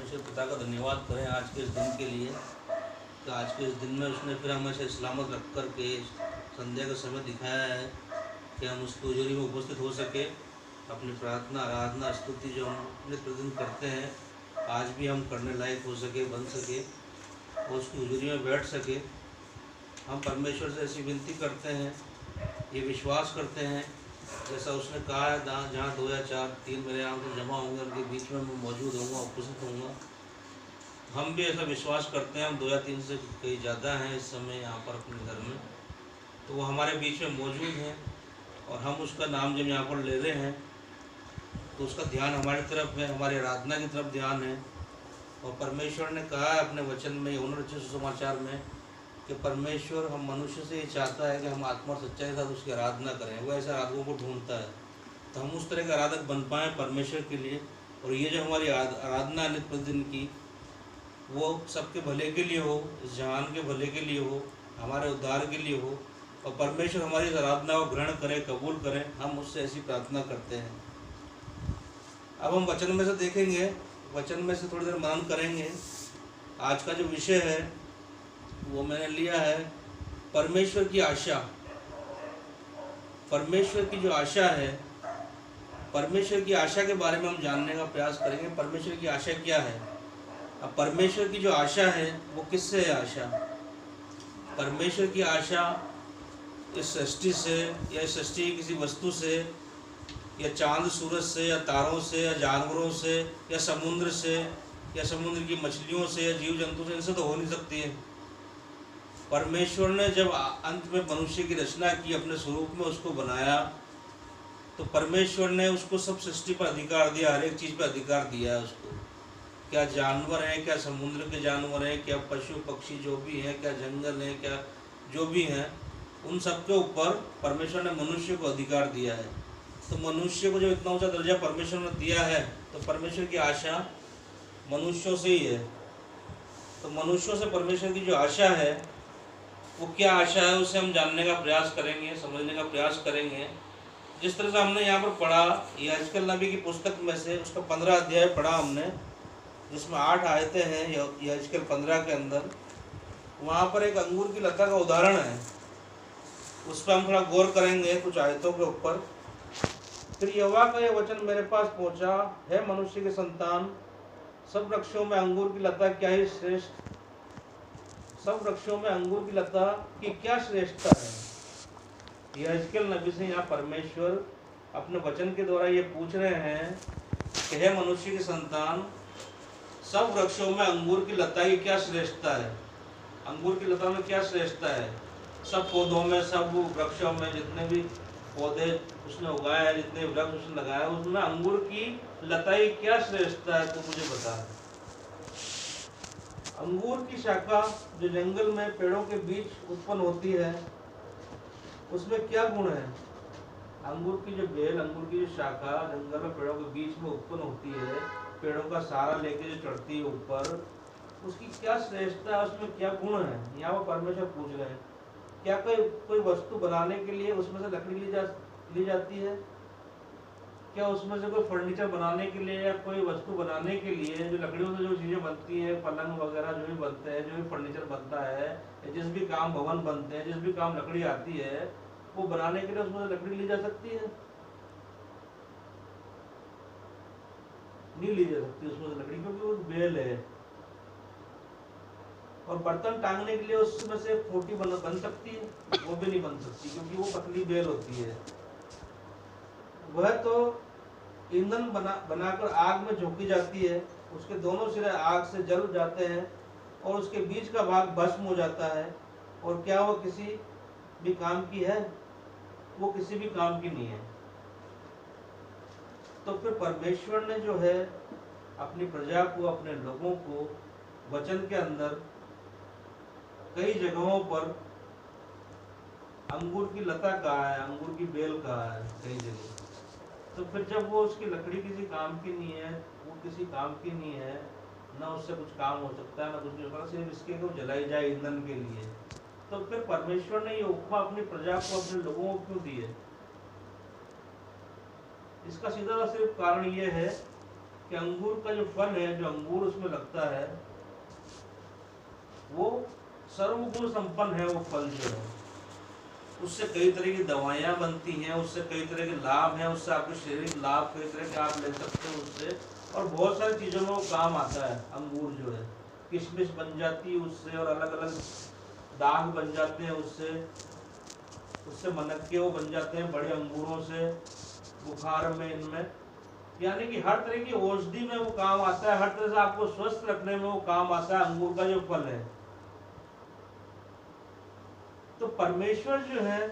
परमेश्वर पिता का धन्यवाद करें आज के इस दिन के लिए कि आज के इस दिन में उसने फिर हमें से सलामत रख कर के संध्या का समय दिखाया है कि हम उसकी हुजूरी में उपस्थित हो सके। अपनी प्रार्थना आराधना स्तुति जो हम नित्य प्रतिदिन करते हैं आज भी हम करने लायक हो सके, बन सके और उसकी हुजूरी में बैठ सके। हम परमेश्वर से ऐसी विनती करते हैं, ये विश्वास करते हैं जैसा उसने कहा है, जहाँ 2 या 4 3 मेरे यहाँ से जमा होंगे उनके बीच में मैं मौजूद होऊंगा, उपस्थित होऊंगा। हम भी ऐसा विश्वास करते हैं। हम 2 या 3 से कहीं ज़्यादा हैं इस समय यहाँ पर अपने घर में, तो वो हमारे बीच में मौजूद हैं और हम उसका नाम जब यहाँ पर ले रहे हैं तो उसका ध्यान हमारी तरफ है, हमारी आराधना की तरफ ध्यान है। और परमेश्वर ने कहा है अपने वचन में, यूहन्ना रचित सुसमाचार में, कि परमेश्वर हम मनुष्य से ये चाहता है कि हम आत्मा और सच्चाई के साथ उसकी आराधना करें। वो ऐसे आराधकों को ढूंढता है, तो हम उस तरह के आराधक बन पाएँ परमेश्वर के लिए। और ये जो हमारी आराधना है नित्य प्रतिदिन की, वो सबके भले के लिए हो, इस जहान के भले के लिए हो, हमारे उद्धार के लिए हो और परमेश्वर हमारी इस आराधना को ग्रहण करें, कबूल करें। हम उससे ऐसी प्रार्थना करते हैं। अब हम वचन में से देखेंगे, वचन में से थोड़ी देर मनन करेंगे। आज का जो विषय है वो मैंने लिया है परमेश्वर की आशा। परमेश्वर की जो आशा है, परमेश्वर की आशा के बारे में हम जानने का प्रयास करेंगे। परमेश्वर की आशा क्या है? अब परमेश्वर की जो आशा है वो किससे है आशा? परमेश्वर की आशा इस सृष्टि से या इस सृष्टि की किसी वस्तु से या चांद सूरज से या तारों से या जानवरों से या समुद्र से या समुद्र की मछलियों से या जीव जंतु से, इनसे तो हो नहीं सकती है। परमेश्वर ने जब अंत में मनुष्य की रचना की, अपने स्वरूप में उसको बनाया, तो परमेश्वर ने उसको सब सृष्टि पर अधिकार दिया, हर एक चीज़ पर अधिकार दिया है उसको। क्या जानवर हैं, क्या समुद्र के जानवर हैं, क्या पशु पक्षी जो भी हैं, क्या जंगल हैं, क्या जो भी हैं, उन सब के ऊपर परमेश्वर ने मनुष्य को अधिकार दिया है। तो मनुष्य को जब इतना ऊंचा दर्जा परमेश्वर ने दिया है, तो परमेश्वर की आशा मनुष्यों से ही है। तो मनुष्यों से परमेश्वर की जो आशा है वो क्या आशा है, उसे हम जानने का प्रयास करेंगे, समझने का प्रयास करेंगे। जिस तरह से हमने यहाँ पर पढ़ा, यहेजकेल नबी की पुस्तक में से उसका 15 अध्याय पढ़ा हमने, जिसमें 8 आयतें हैं यहेजकेल 15 के अंदर। वहाँ पर एक अंगूर की लता का उदाहरण है, उस पर हम थोड़ा गौर करेंगे कुछ आयतों के ऊपर। फिर यहोवा का यह वचन मेरे पास पहुँचा, है मनुष्य के संतान, सब वृक्षों में अंगूर की लता क्या ही श्रेष्ठ, सब वृक्षों में अंगूर की लता की क्या श्रेष्ठता है। यहेजकेल नबी से यहाँ परमेश्वर अपने वचन के द्वारा ये पूछ रहे हैं कि हे मनुष्य के संतान, सब वृक्षों में अंगूर की लता की क्या श्रेष्ठता है। अंगूर की लता में क्या श्रेष्ठता है? सब पौधों में, सब वृक्षों में, जितने भी पौधे उसने उगाए हैं, जितने वृक्ष उसने लगाए, उसमें अंगूर की लता की क्या श्रेष्ठता है, तो मुझे बता। अंगूर की शाखा जो जंगल में पेड़ों के बीच उत्पन्न होती है, उसमें क्या गुण है? अंगूर की जो बेल, अंगूर की जो शाखा जंगल में पेड़ों के बीच में उत्पन्न होती है, पेड़ों का सहारा लेके जो चढ़ती है ऊपर, उसकी क्या श्रेष्ठता है, उसमें क्या गुण है? यहाँ वो परमेश्वर पूछ रहे हैं। क्या कोई वस्तु बनाने के लिए उसमें से लकड़ी ली जाती है? क्या उसमें से कोई फर्नीचर बनाने के लिए या कोई वस्तु बनाने के लिए, जो लकड़ियों से जो चीज़ें बनती हैं, पलंग वगैरह जो भी बनते हैं, जो भी फर्नीचर बनता है, जिस भी काम भवन बनते हैं, जिस भी काम लकड़ी आती है, वो बनाने के लिए उसमें से लकड़ी ली जा सकती है? नहीं ली जा सकती उसमें से लकड़ी, क्योंकि वो बेल है। और बर्तन टांगने के लिए उसमें से फोटी बन सकती है? वो भी नहीं बन सकती, क्योंकि वो पतली बेल होती है। वह तो ईंधन बनाकर आग में झोंकी जाती है, उसके दोनों सिरे आग से जल जाते हैं और उसके बीच का भाग भस्म हो जाता है। और क्या वो किसी भी काम की है? वो किसी भी काम की नहीं है। तो फिर परमेश्वर ने जो है अपनी प्रजा को, अपने लोगों को वचन के अंदर कई जगहों पर अंगूर की लता कहा है, अंगूर की बेल कहा है कई जगह। तो फिर जब वो उसकी लकड़ी किसी काम की नहीं है, वो किसी काम की नहीं है, ना उससे कुछ काम हो सकता है, ना कुछ नहीं होता, सिर्फ इसके को जलाई जाए ईंधन के लिए, तो फिर परमेश्वर ने ये उपमा अपनी प्रजा को, अपने लोगों को क्यों दी है? इसका सीधा सिर्फ कारण ये है कि अंगूर का जो फल है, जो अंगूर उसमें लगता है, वो सर्वगुण संपन्न है। वो फल जो है, उससे कई तरह की दवाइयाँ बनती हैं, उससे कई तरह के लाभ हैं, उससे आपके शारीरिक लाभ कई तरह के आप ले सकते हो उससे, और बहुत सारी चीज़ों में वो काम आता है। अंगूर जो है, किशमिश बन जाती है उससे, और अलग अलग दाग बन जाते हैं उससे, उससे मनक्के वो बन जाते हैं बड़े अंगूरों से, बुखार में, इनमें, यानी कि हर तरह की औषधि में वो काम आता है, हर तरह से आपको स्वस्थ रखने में वो काम आता है अंगूर का जो फल है। तो परमेश्वर जो है,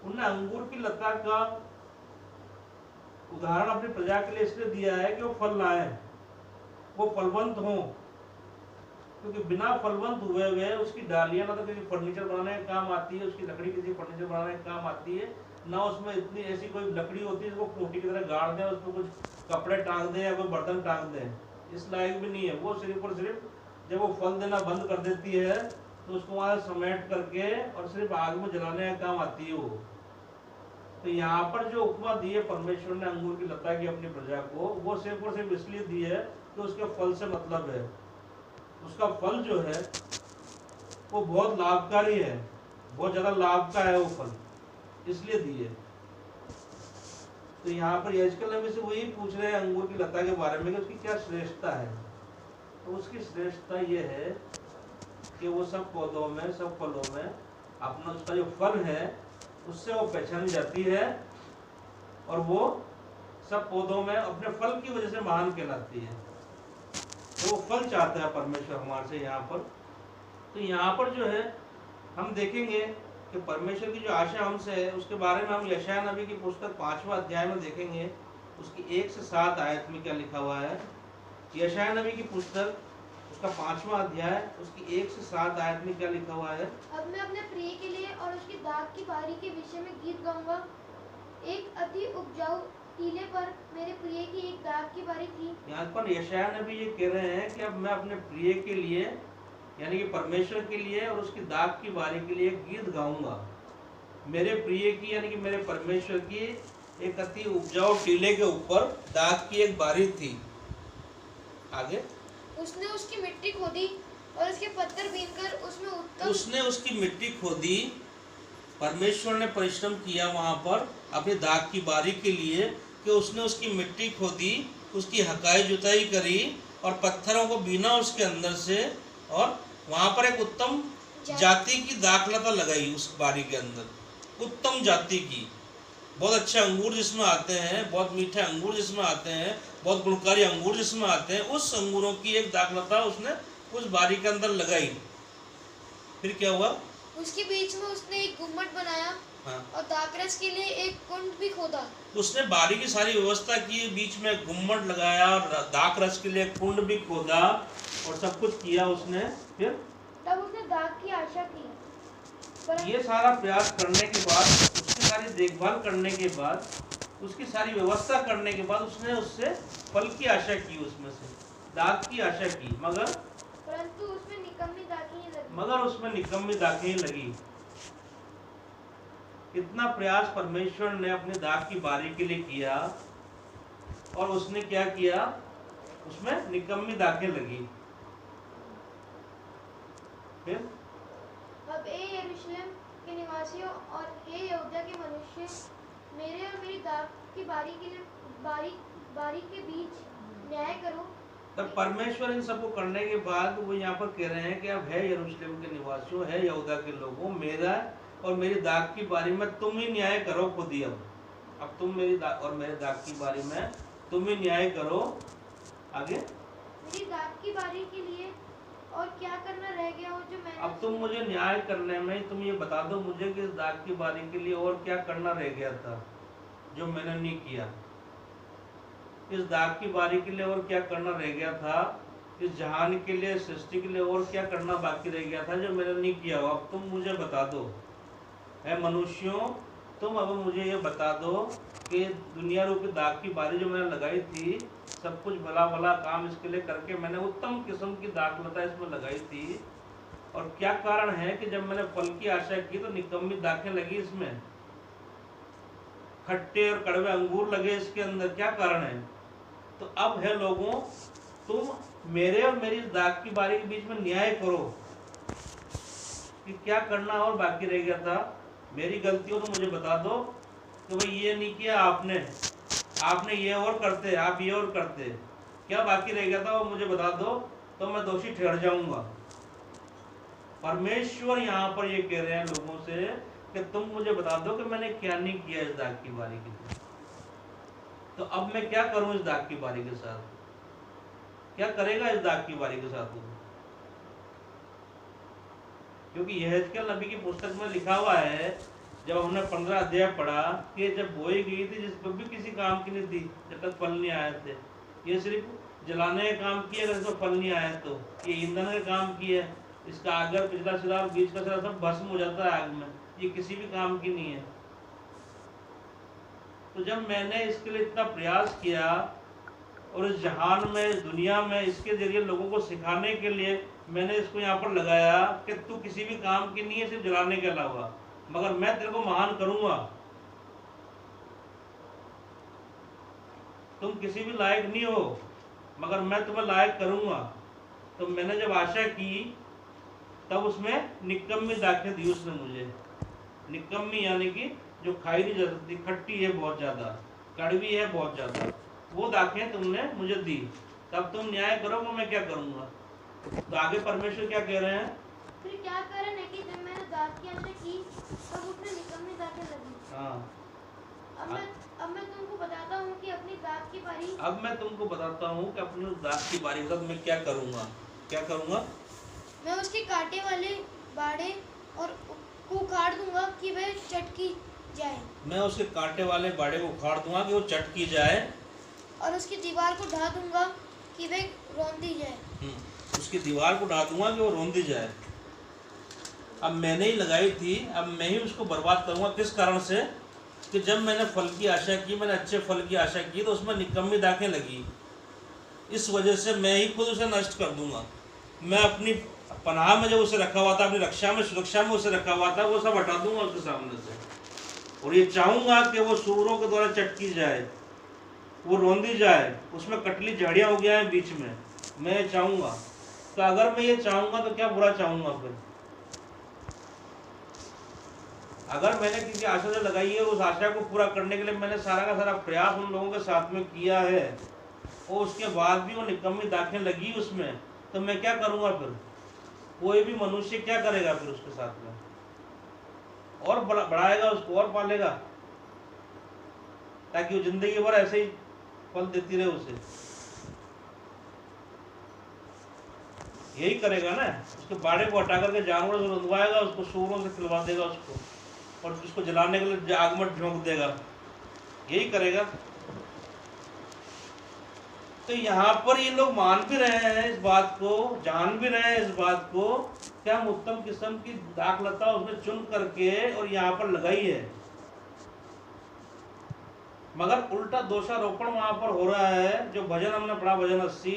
उन्होंने अंगूर की लता का उदाहरण अपनी प्रजा के लिए इसलिए दिया है कि वो फल लाए, वो फलवंत हों, क्योंकि बिना फलवंत हुए हुए उसकी डालियां ना तो किसी फर्नीचर बनाने का काम आती है, उसकी लकड़ी किसी फर्नीचर बनाने का काम आती है, ना उसमें इतनी ऐसी कोई लकड़ी होती है जिसको खूंटी की तरह गाड़ दें, उसमें कुछ कपड़े टांग दें या कोई बर्तन टांग दें, इस लायक भी नहीं है। वो सिर्फ और सिर्फ जब वो फल देना बंद कर देती है तो उसको वहां समेट करके और सिर्फ आग में जलाने का काम आती है वो। तो यहाँ पर जो उपमा दी है परमेश्वर ने अंगूर की लता की अपनी प्रजा को, वो सिर्फ और सिर्फ इसलिए दी है कि उसके फल से मतलब है। उसका फल जो है वो बहुत लाभकारी है, बहुत ज्यादा लाभ का है वो फल, इसलिए दी है। तो यहाँ पर याजकल नबी से वही पूछ रहे हैं अंगूर की लता के बारे में कि उसकी क्या श्रेष्ठता है। तो उसकी श्रेष्ठता ये है कि वो सब पौधों में, सब फलों में अपना उसका जो फल है उससे वो पहचानी जाती है, और वो सब पौधों में अपने फल की वजह से महान कहलाती है। तो वो फल चाहता है परमेश्वर हमारे से यहाँ पर। तो यहाँ पर जो है हम देखेंगे कि परमेश्वर की जो आशा हमसे है उसके बारे में हम यशायाह नबी की पुस्तक 5वां अध्याय में देखेंगे, उसकी 1 से 7 आयत में क्या लिखा हुआ है। यशायाह नबी की पुस्तक उसका 5वां अध्याय उसकी 1 से 7 आयत में क्या लिखा हुआ है। अब मैं अपने प्रिय के लिए और उसकी दाग की बारी के विषय में गीत गाऊंगा। एक अति उपजाऊ टीले पर मेरे प्रिय की एक दाग की बारी थी। यहाँ पर यशायाह नबी ये कह रहे हैं कि अब मैं अपने प्रिय के लिए, यानी कि परमेश्वर के लिए और उसकी दाग की बारी के लिए एक गीत गाऊंगा। मेरे प्रिय की, यानी कि मेरे परमेश्वर की एक अति उपजाऊ टीले के ऊपर दाग की एक बारी थी। आगे, उसने उसकी मिट्टी खोदी और उसके पत्थर बीनकर उसमें उत्तम, उसने उसकी मिट्टी खोदी, परमेश्वर ने परिश्रम किया वहां पर अपनी दाग की बारी के लिए, कि उसने उसकी मिट्टी खोदी, उसकी हकाई जुताई करी और पत्थरों को बीना उसके अंदर से, और वहां पर एक उत्तम जाति की दाखलता लगाई उस बारी के अंदर, उत्तम जाति की। बहुत अच्छे अंगूर जिसमें आते हैं, बहुत मीठे अंगूर जिसमें आते हैं, बहुत गुणकारी अंगूर जिसमें आते हैं, उस अंगूरों की एक दाखलता उसने उस बारी के अंदर लगाई। फिर क्या हुआ, उसके बीच में उसने एक गुम्मट बनाया। हाँ। और दाखरस के लिए एक कुंड भी खोदा। उसने बारी की सारी व्यवस्था की, बीच में गुम्मट लगाया और दाख रस के लिए कुंड भी खोदा और सब कुछ किया उसने। फिर तब उसने दाग की आशा की, ये सारा प्रयास करने के बाद, उसकी सारी देखभाल करने के बाद, उसकी सारी व्यवस्था करने के बाद उसने उससे फल की आशा की, उसमें से दाग की आशा की, परंतु उसमें निकम्मी दाखें लगी। उसमें निकम्मी दाखें लगी। इतना प्रयास परमेश्वर ने अपने दाग की बारी के लिए किया और उसने क्या किया, उसमें निकम्मी दाखें लगी। फिर अब ए यरूशलेम के निवासियों और हे यहूदा के मनुष्य, मेरे और मेरी दाग की बारी के लिए बारी के बीच न्याय करो। तब परमेश्वर इन सबको करने के बाद वो यहाँ पर कह रहे हैं कि अब है यरूशलेम के निवासियों, है यहूदा के लोगों, मेरा और मेरी दाग की बारी में तुम ही न्याय करो खुद ही। अब तुम मेरी दाग और मेरे दाग की बारी में तुम ही न्याय करो। आगे, मेरी दाग की बारी के लिए और क्या करना रह गया हो जो मैंने, अब तुम मुझे न्याय करने में तुम ये बता दो मुझे कि इस दाग की बारी के लिए और क्या करना रह गया था जो मैंने नहीं किया। इस दाग की बारी के लिए और क्या करना रह गया था, इस जहान के लिए, सृष्टि के लिए और क्या करना बाकी रह गया था जो मैंने नहीं किया हो। अब तुम मुझे बता दो, है मनुष्यों, तुम अब मुझे ये बता दो कि दुनिया रूपी दाग की बारी जो मैंने लगाई थी, सब कुछ भला भला काम इसके लिए करके मैंने उत्तम किस्म की दाखलता इसमें लगाई थी, और क्या कारण है कि जब मैंने फल की आशा की तो निकम्मी दाखें लगी, इसमें खट्टे और कड़वे अंगूर लगे इसके अंदर, क्या कारण है। तो अब है लोगों, तुम मेरे और मेरी दाग की बारी के बीच में न्याय करो कि क्या करना और बाकी रह गया था। मेरी गलती हो तो मुझे बता दो कि भाई ये नहीं किया आपने, आपने ये और करते, आप ये और करते, क्या बाकी रह गया था वो मुझे बता दो, तो मैं दोषी ठहर जाऊंगा। परमेश्वर यहाँ पर ये कह रहे हैं लोगों से कि तुम मुझे बता दो कि मैंने क्या नहीं किया इस दाग की बारी के लिए, तो अब मैं क्या करूं इस दाग की बारी के साथ, क्या करेगा इस दाग की बारी के साथ वो? क्योंकि यहेजकेल नबी की पुस्तक में लिखा हुआ है, जब हमने 15 अध्याय पढ़ा कि जब बोई गई थी, जिस पर भी किसी काम की नहीं थी जब तक फल नहीं आए थे, ये सिर्फ जलाने का काम किया, अगर इसको फल नहीं आया तो ये ईंधन का काम किया, इसका आगर पिछला सिरा और बीच का सिरा सब भस्म हो जाता है आग में, ये किसी भी काम की नहीं है। तो जब मैंने इसके लिए इतना प्रयास किया और इस जहान में, इस दुनिया में इसके जरिए लोगों को सिखाने के लिए मैंने इसको यहाँ पर लगाया कि तू किसी भी काम की नहीं है सिर्फ जलाने के अलावा, मगर मैं तेरे को महान करूंगा, तुम किसी भी लायक नहीं हो मगर मैं तुम्हें लायक करूंगा। तो मैंने जब आशा की तब उसमें निकम्मी दाखें दी उसने मुझे। निकम्मी यानी कि जो खाई नहीं जा सकती, खट्टी है बहुत ज़्यादा, कड़वी है बहुत ज़्यादा, वो दाखें तुमने मुझे दी, तब तुम न्याय करोगे मैं क्या करूँगा। तो आगे परमेश्वर क्या कह रहे हैं, फिर क्या कारण है कि जब मैंने दाग की आशा की तब उसमें निकम्मी दागें लगी। हाँ, अब मैं तुमको बताता हूँ कि अपनी दाग की बारी, अब मैं तुमको बताता हूँ कि अपनी दाग की बारी के साथ मैं क्या करूँगा, क्या करूँगा। मैं उसके कांटे वाले बाड़े और को उखाड़ दूंगा कि वह चटकी जाए, मैं उसके कांटे वाले बाड़े को उखाड़ दूंगा कि वो चटकी जाए, और उसकी दीवार को ढा दूंगा कि वह रौंदी जाए। उसकी दीवार को ढा दूंगा कि वो रौंदी जाए। अब मैंने ही लगाई थी, अब मैं ही उसको बर्बाद करूंगा। किस कारण से कि जब मैंने फल की आशा की, मैंने अच्छे फल की आशा की, तो उसमें निकम्मी दाखें लगी, इस वजह से मैं ही खुद उसे नष्ट कर दूंगा। मैं अपनी पनाह में जो उसे रखा हुआ था, अपनी रक्षा में, सुरक्षा में उसे रखा हुआ था, वो सब हटा दूंगा उसके सामने से, और ये चाहूंगा कि वो सूरों के द्वारा चटकी जाए, वो रौंदी जाए, उसमें कटली झाड़ियाँ हो गया है बीच में, मैं चाहूंगा। तो अगर मैं ये चाहूंगा तो क्या बुरा चाहूंगा फिर। अगर मैंने किसी आशा से लगाई है, उस आशा को पूरा करने के लिए मैंने सारा का सारा प्रयास उन लोगों के साथ में किया है, और उसके बाद भी वो निकम्मी दाखें लगी उसमें, तो मैं क्या करूंगा फिर। कोई भी मनुष्य क्या करेगा फिर उसके साथ में, और बढ़ाएगा उसको और पालेगा, ताकि वो जिंदगी भर ऐसे ही फल देती रहे उसे। यही करेगा ना, उसके बाड़े को हटा करके जानवरों से रुंधवाएगा उसको, सूरों से खिलवा देगा उसको, और उसको जलाने के लिए आग में झोंक देगा, यही करेगा। तो यहाँ पर ये लोग मान भी रहे हैं इस बात को, जान भी रहे हैं इस बात को कि हम उत्तम किस्म की दाखलता उसने चुन करके और यहाँ पर लगाई है, मगर उल्टा दोषारोपण वहाँ पर हो रहा है। जो भजन हमने पढ़ा, भजन 80,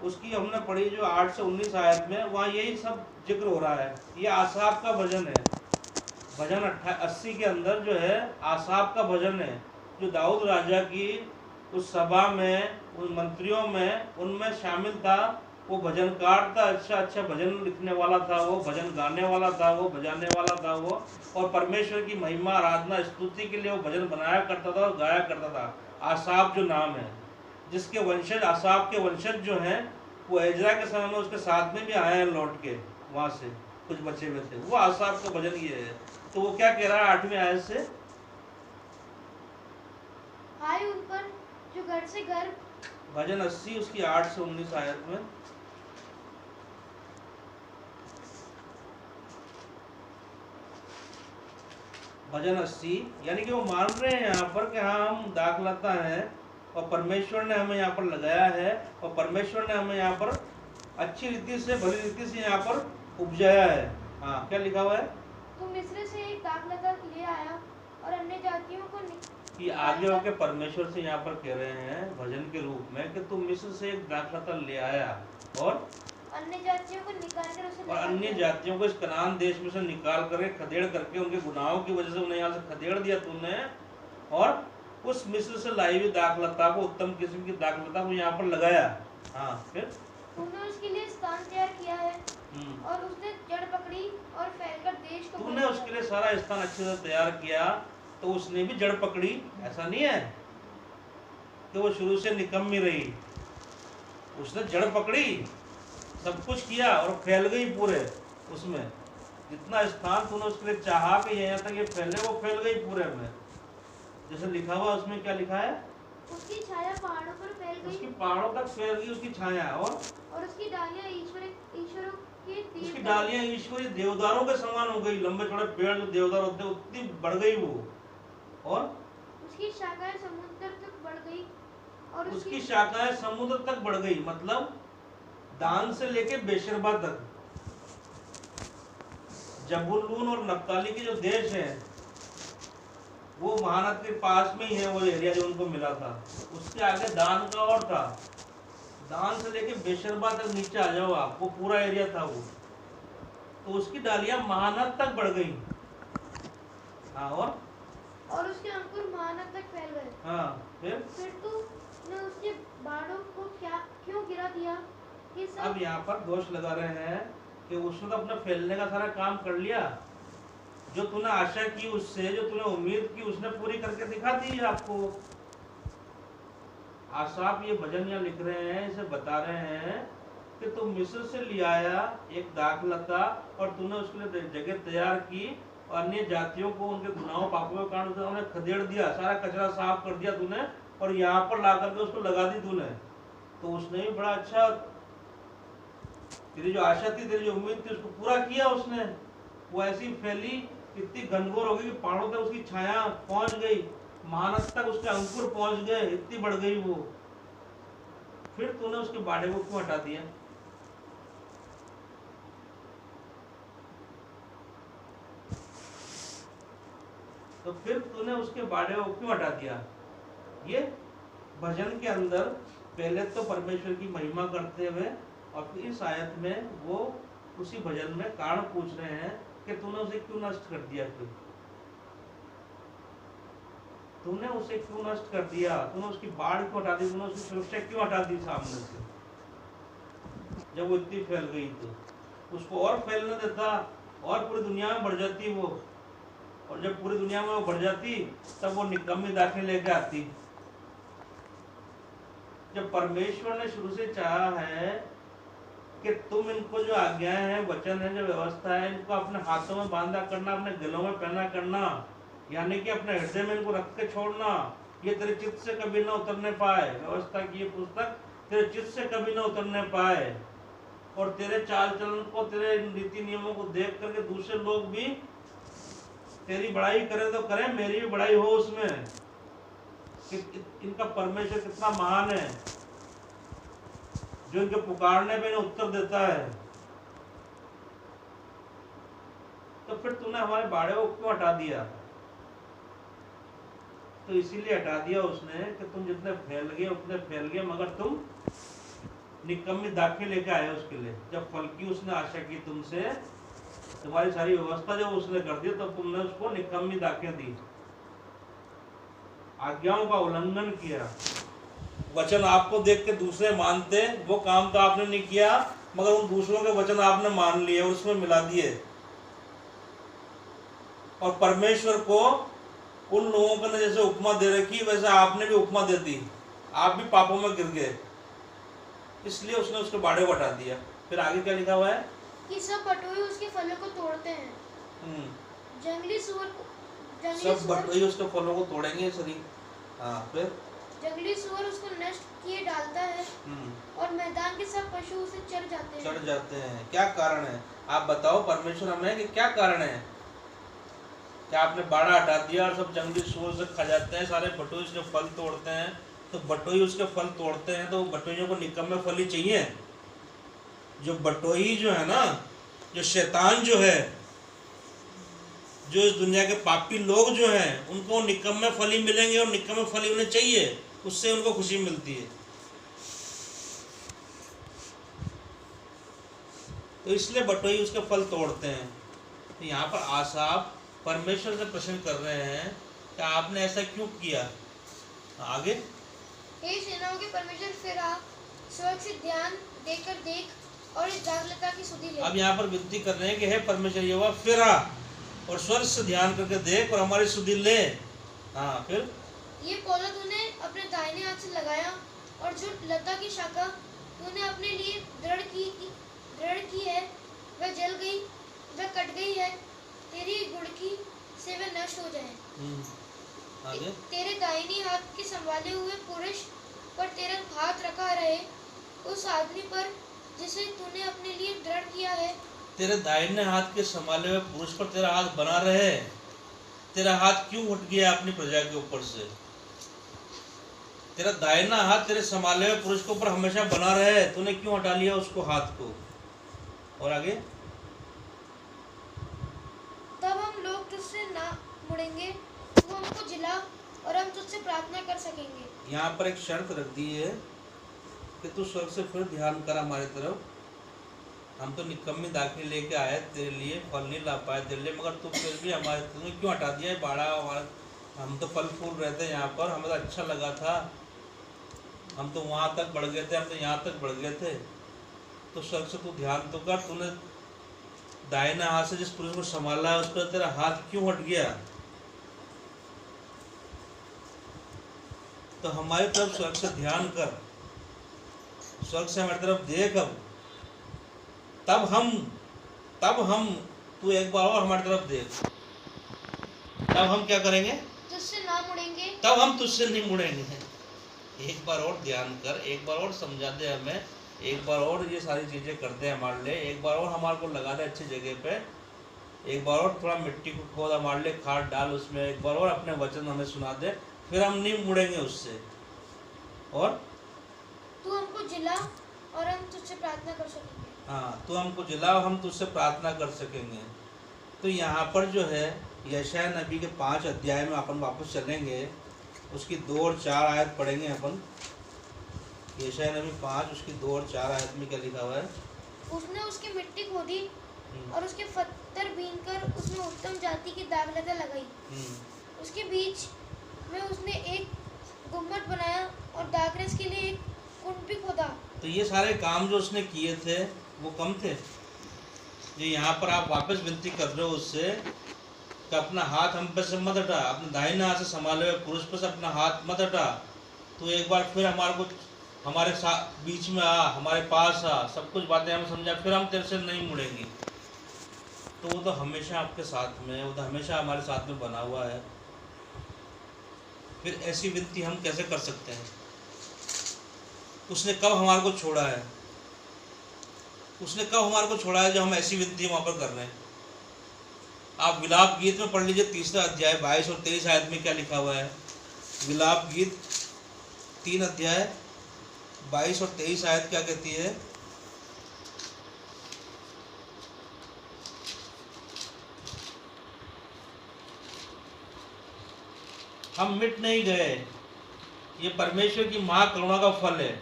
उसकी हमने पढ़ी जो 8 से 19 आयत में, वहाँ यही सब जिक्र हो रहा है। ये आसाफ का भजन है, भजन 80 के अंदर जो है आसाफ का भजन है, जो दाऊद राजा की उस सभा में, उन मंत्रियों में, उनमें शामिल था। वो भजनकार था, अच्छा भजन लिखने वाला था, वो भजन गाने वाला था, वो बजाने वाला था वो, और परमेश्वर की महिमा, आराधना, स्तुति के लिए वो भजन बनाया करता था और गाया करता था। आसाफ जो नाम है, जिसके वंशज, आसाफ के वंशज जो हैं, वो एजरा के समय में उसके साथ में भी आए हैं लौट के वहाँ से, कुछ बचे हुए थे। वो आसाफ का भजन ये है। तो वो क्या कह रहा है 8वीं आयत से, हाय उन पर जो घर से घर, भजन 80 उसकी 8 से 19 आयत में, भजन 80, यानी कि वो मान रहे हैं यहाँ पर कि हाँ हम दाखलता है और परमेश्वर ने हमें यहाँ पर लगाया है, और परमेश्वर ने हमें यहाँ पर अच्छी रीति से, भली रीति से यहाँ पर उपजाया है। हाँ, क्या लिखा हुआ है, तू मिस्र से एक दाखलता ले आया और अन्य जातियों को कि आगे होके परमेश्वर से यहाँ पर कह रहे हैं भजन के रूप में कि तू मिस्र से एक दाखलता ले आया और अन्य जातियों को निकाल कर उसे, और अन्य जातियों को इस कनान देश में से निकाल करके, खदेड़ करके, उनके गुनाहों की वजह से उन्हें यहाँ से खदेड़ दिया तूने, और उस मिस्र से लाई हुई दाखलता को, उत्तम किस्म की दाखलता को यहाँ पर लगाया। हाँ, फिर तूने उसके लिए स्थान तैयार किया है और उसने जड़ पकड़ी और फैलकर देश को तूने उसके लिए सारा स्थान अच्छे से तैयार किया, तो उसने भी जड़ पकड़ी। ऐसा नहीं है कि वो शुरू से निकम्मी रही, उसने जड़ पकड़ी, सब कुछ किया और फैल गई पूरे उसमें। जितना स्थान तूने उसके लिए चाहा कि यहाँ तक ये फैले, वो फैल गई पूरे में। जैसे लिखा हुआ उसमें, क्या लिखा है? उसकी छाया पहाड़ों पर फैल गई, उसकी पहाड़ों तक फैल गई उसकी छाया, और उसकी डालियां ईश्वरों के तीर उसकी डालियां ईश्वरीय देवदारों के समान हो गई। लंबे चौड़े पेड़ जो देवदार होते हैं उतनी बढ़ गई वो, और उसकी शाखाएं समुद्र तक बढ़ गई, और उसकी शाखाएं समुद्र तक बढ़ गई। मतलब दान से लेके बेशरबा तक। जबूलून और नप्ताली के जो देश हैं वो महानद के पास में ही है, वो एरिया जो उनको मिला था। उसके आगे दान का और था, दान से लेके बेशरबा तक नीचे आ जाओ आप, वो पूरा एरिया था वो। तो उसकी डालियां महानद तक बढ़ गई। हाँ, और उसके अंकुर महानद तक फैल गए। हाँ, फिर तूने उसके बाड़ों को क्यों गिरा दिया कि सब। अब यहाँ पर दोष लगा रहे हैं कि उसने तो अपना फैलने का सारा काम कर लिया। जो तूने आशा की उससे, जो तूने उम्मीद की, उसने पूरी करके दिखा दी आपको। आसाफ ये भजन यहाँ लिख रहे हैं, इसे बता रहे हैं कि तू मिस्र से ले आया एक दाखलता, और तूने उसके लिए जगह तैयार की, और अन्य जातियों को उनके गुनाहों पापों के कारण उन्हें खदेड़ दिया, सारा कचरा साफ कर दिया तूने, और यहाँ पर ला करके उसको लगा दी तूने। तो उसने भी बड़ा अच्छा, तेरी जो आशा थी, तेरी जो उम्मीद थी, उसको पूरा किया उसने। वो ऐसी फैली, इतनी घनघोर हो गई कि पहाड़ों तक उसकी छाया पहुंच गई, महानद तक उसके अंकुर पहुंच गए, इतनी बढ़ गई वो। फिर तूने उसके बाड़े को क्यों हटा दिया? तो फिर तूने उसके बाड़े को क्यों हटा दिया? ये भजन के अंदर पहले तो परमेश्वर की महिमा करते हुए, और फिर इस आयत में वो उसी भजन में कारण पूछ रहे हैं कि तूने उसे क्यों नष्ट कर दिया? फिर तूने उसे क्यों नष्ट कर दिया? तूने उसकी बाढ़ क्यों हटा दी? तूने उसकी सुरक्षा क्यों हटा दी सामने से? जब वो इतनी फैल गई तो उसको और फैलने देता, और पूरी दुनिया में बढ़ जाती वो। और जब पूरी दुनिया में वो बढ़ जाती, तब वो निकम्मी दाखिल लेके आती। जब परमेश्वर ने शुरू से चाहा है कि तुम इनको जो आज्ञाएं हैं, वचन है, जो व्यवस्था है, इनको अपने हाथों में बांधा करना, अपने गलों में पहना करना, यानी कि अपने हृदय में इनको रख के छोड़ना, ये तेरे चित्त से कभी ना उतरने पाए। व्यवस्था की ये पुस्तक तेरे चित्त से कभी ना उतरने पाए, और तेरे चाल चलन को, तेरे नीति नियमों को देख करके दूसरे लोग भी तेरी बड़ाई करें तो करें, मेरी भी बड़ाई हो उसमें कि इनका परमेश्वर कितना महान है, जो इनके पुकारने पे इन्हें उत्तर देता है। तो फिर तूने हमारे बाड़े को क्यों हटा दिया? तो इसीलिए हटा दिया उसने कि तुम जितने फैल गए उतने फैल गए, मगर तुम निकम्मी दाखिल लेके आए उसके लिए। जब फल की उसने आशा की तुमसे, तुम्हारी सारी व्यवस्था जब उसने कर दी, तब तुमने उसको निकम्मी दाखिल दी, आज्ञाओं का उल्लंघन किया। वचन आपको देख के दूसरे मानते, वो काम तो आपने नहीं किया, मगर उन दूसरों के वचन आपने मान लिए और उसमें मिला दिए। और परमेश्वर को उन लोगों को ने जैसे उपमा दे रखी, वैसे आपने भी उपमा दे दी, आप भी पापों में गिर गए, इसलिए उसने उसके बाड़े को हटा दिया। फिर आगे क्या लिखा हुआ है कि सब बटोई उसके फलों को तोड़ते हैं, जंगली सुअर सब बटोई उसके फलों को तोड़ेंगे शरीर। हाँ, फिर जंगली सुअर उसको नष्ट किए डालता है, और मैदान के सब पशु उसे चढ़ जाते हैं। क्या कारण है? आप बताओ परमेश्वर हमें कि क्या कारण है? क्या आपने बाड़ा हटा दिया और सब जंगली सुअर से खा जाते हैं, सारे बटोई उसके फल तोड़ते हैं? तो बटोई उसके फल तोड़ते हैं तो बटोइयों को निकम्मे फल ही चाहिए। जो बटोई जो है ना, जो शैतान जो है, जो इस दुनिया के पापी लोग जो हैं, उनको निकम्मे फल ही मिलेंगे, और निकम्मे फल ही उन्हें चाहिए, उससे उनको खुशी मिलती है। तो इसलिए बटोई उसके फल तोड़ते हैं। तो यहाँ पर आसाफ परमेश्वर से प्रश्न कर रहे हैं कि आपने ऐसा क्यों किया? आगे। हे सेनाओं के परमेश्वर फिर आ, स्वर्ग से ध्यान देकर देख और इस दाखलता की सुधि ले। अब यहाँ पर विनती कर रहे हैं कि हे परमेश्वर यहोवा फिर आ और स्वर्ग से ध्यान करके देख और हमारी सुधि ले। हाँ, फिर ये पौधा तूने अपने दाहिने हाथ से लगाया और जो लता की शाखा तूने अपने लिए दृढ़ की है वह जल गई, वह कट गई है, तेरी गुड़की से वह नष्ट हो जाए। आगे। तेरे दाहिनी हाथ के संभाले हुए पुरुष पर तेरा हाथ रखा रहे, उस आदमी पर जिसे तूने अपने लिए दृढ़ किया है। तेरे दाहिने हाथ के संभाले हुए पुरुष पर तेरा हाथ बना रहे। तेरा हाथ क्यों उठ गया अपनी प्रजा के ऊपर से? तेरा दाहिना हाथ तेरे संभाले हुए पुरुष के ऊपर हमेशा बना रहे, तूने क्यों हटा लिया उसको, हाथ को? और आगे। तब हम लोग तुझसे ना मुड़ेंगे, तू हमको जिला और हम तुझसे प्रार्थना कर सकेंगे। यहाँ पर एक शर्त रख दी है कि तू स्वर्ग से फिर ध्यान कर हमारी तरफ। हम तो निकम्मी दाखिल लेके आए तेरे लिए, फल नहीं ला पाए तेरे लिए, मगर तू फिर भी हमारे, तूने क्यों हटा दिया है बाड़ा हमारा? हम तो फल फूल रहे थे यहाँ पर, हमें तो अच्छा लगा था, हम तो वहाँ तक बढ़ गए थे, हम तो यहाँ तक बढ़ गए थे। तो स्वर्ग से तू ध्यान तो कर, तूने दाहिने हाथ से जिस पुरुष को संभाला है उस पर तेरा हाथ क्यों हट गया? तो हमारी तरफ स्वर्ग से ध्यान कर, स्वर्ग से हमारी तरफ देख। अब तब हम तू एक बार और हमारी तरफ देख, तब हम क्या करेंगे? तुझसे ना मुड़ेंगे। तब हम तुझसे नहीं मुड़ेंगे। एक बार और ध्यान कर, एक बार और समझा दे हमें, एक बार और ये सारी चीज़ें कर दे हमारे लिए, एक बार और हमारे को लगा दे अच्छी जगह पे, एक बार और थोड़ा मिट्टी को खोद हमारे लिए, खाद डाल उसमें, एक बार और अपने वचन हमें सुना दे, फिर हम नहीं मुड़ेंगे उससे। और तू हमको जिला और हम तुझसे प्रार्थना कर सकेंगे। हाँ, तू हमको जिला और हम तुझसे प्रार्थना कर सकेंगे। तो यहाँ पर जो है यशायाह नबी के 5 अध्याय में अपन वापस चलेंगे, उसकी 2 और 4 आयत पढ़ेंगे अपन। यशायाह नबी 5 उसकी 2 और 4 आयत में क्या लिखा हुआ है? उसने उसकी मिट्टी खोदी और उसके पत्थर बीनकर उसमें उत्तम जाति की दाखलता लगाई। उसके बीच में उसने एक गुम्बद बनाया और दाखरस के लिए एक कुंड भी खोदा। तो ये सारे काम जो उसने किए थे वो कम थे? जो यहाँ पर आप वापस विनती कर रहे हो उससे कि अपना हाथ हम पे से मत हटा, अपने दाहिने हाथ से संभाले हुए पुरुष पर से अपना हाथ मत हटा, तो एक बार फिर हमारे साथ बीच में आ, हमारे पास आ, सब कुछ बातें हमें समझा, फिर हम तेरे से नहीं मुड़ेंगे। तो वो तो हमेशा आपके साथ में है, वो तो हमेशा हमारे साथ में बना हुआ है। फिर ऐसी विनती हम कैसे कर सकते हैं? उसने कब हमारे को छोड़ा है? उसने कब हमारे को छोड़ा है जो हम ऐसी विनती वहाँ पर कर रहे हैं? आप विलाप गीत में पढ़ लीजिए 3 अध्याय 22 और 23 आयत में क्या लिखा हुआ है। विलाप गीत 3 अध्याय 22 और 23 आयत क्या कहती है? हम मिट नहीं गए, ये परमेश्वर की महाकरुणा का फल है।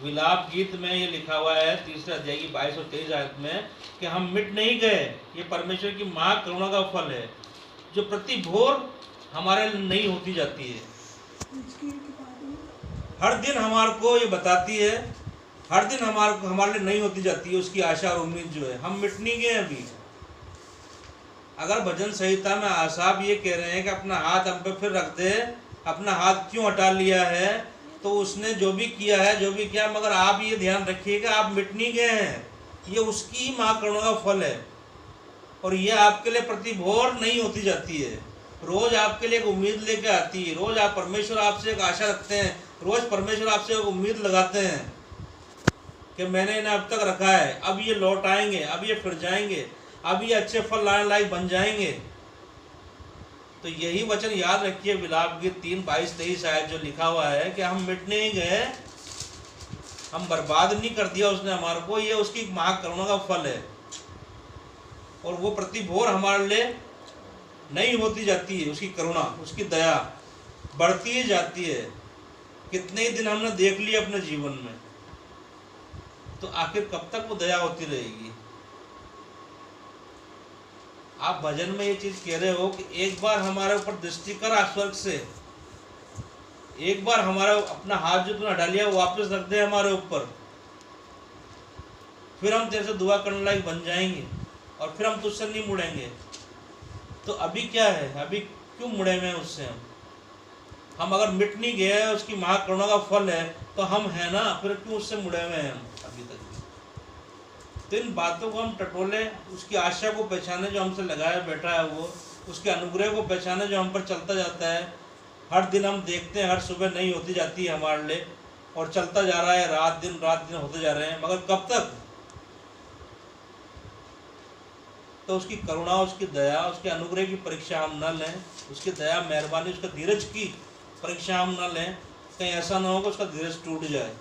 विलाप गीत में ये लिखा हुआ है 3 अध्याय की 22 और 23 आयत में कि हम मिट नहीं गए, ये परमेश्वर की महाकरुणा का फल है जो प्रति भोर हमारे लिए नई होती जाती है। हर दिन हमारे को ये बताती है, हर दिन हमारे लिए नई होती जाती है उसकी आशा और उम्मीद जो है। हम मिट नहीं गए अभी। अगर भजन संहिता में आसाफ ये कह रहे हैं कि अपना हाथ हम पे फिर रख दे, अपना हाथ क्यों हटा लिया है, तो उसने जो भी किया है, जो भी किया, मगर आप ये ध्यान रखिएगा आप मिट नहीं गए हैं, ये उसकी महाकरुणा का फल है और ये आपके लिए प्रति भोर नहीं होती जाती है। रोज आपके लिए एक उम्मीद लेके आती है, रोज आप परमेश्वर आपसे एक आशा रखते हैं, रोज परमेश्वर आपसे एक उम्मीद लगाते हैं कि मैंने इन्हें अब तक रखा है, अब ये लौट आएंगे, अब ये फिर जाएंगे, अब ये अच्छे फल लाने लायक बन जाएंगे। तो यही वचन याद रखिए, विलाप गीत 3:22-23 आयत जो लिखा हुआ है कि हम मिट नहीं गए, हम बर्बाद नहीं कर दिया उसने हमारे को, ये उसकी महाकरुणा का फल है और वो प्रति भोर हमारे लिए नहीं होती जाती है। उसकी करुणा, उसकी दया बढ़ती ही जाती है। कितने ही दिन हमने देख लिए अपने जीवन में, तो आखिर कब तक वो दया होती रहेगी? आप भजन में ये चीज कह रहे हो कि एक बार हमारे ऊपर दृष्टि कर स्वर्ग से, एक बार हमारा अपना हाथ जो तूने हटा लिया वो वापस रख दे हमारे ऊपर, फिर हम तेरे से दुआ करने लायक बन जाएंगे और फिर हम तुझसे नहीं मुड़ेंगे। तो अभी क्या है, अभी क्यों मुड़े हुए हैं उससे? हम अगर मिट नहीं गए, उसकी महाकरुणा का फल है, तो हम है ना, फिर क्यों उससे मुड़े हुए हैं हम अभी तक? तो इन बातों को हम टटोले, उसकी आशा को पहचाने जो हमसे लगाया बैठा है वो, उसके अनुग्रह को पहचाने जो हम पर चलता जाता है। हर दिन हम देखते हैं, हर सुबह नई होती जाती है हमारे लिए, और चलता जा रहा है, रात दिन होते जा रहे हैं, मगर कब तक? तो उसकी करुणा, उसकी दया, उसके अनुग्रह की परीक्षा हम न लें, उसकी दया मेहरबानी, उसके धीरज की परीक्षा हम न लें, कहीं ऐसा ना हो कि उसका धीरज टूट जाए।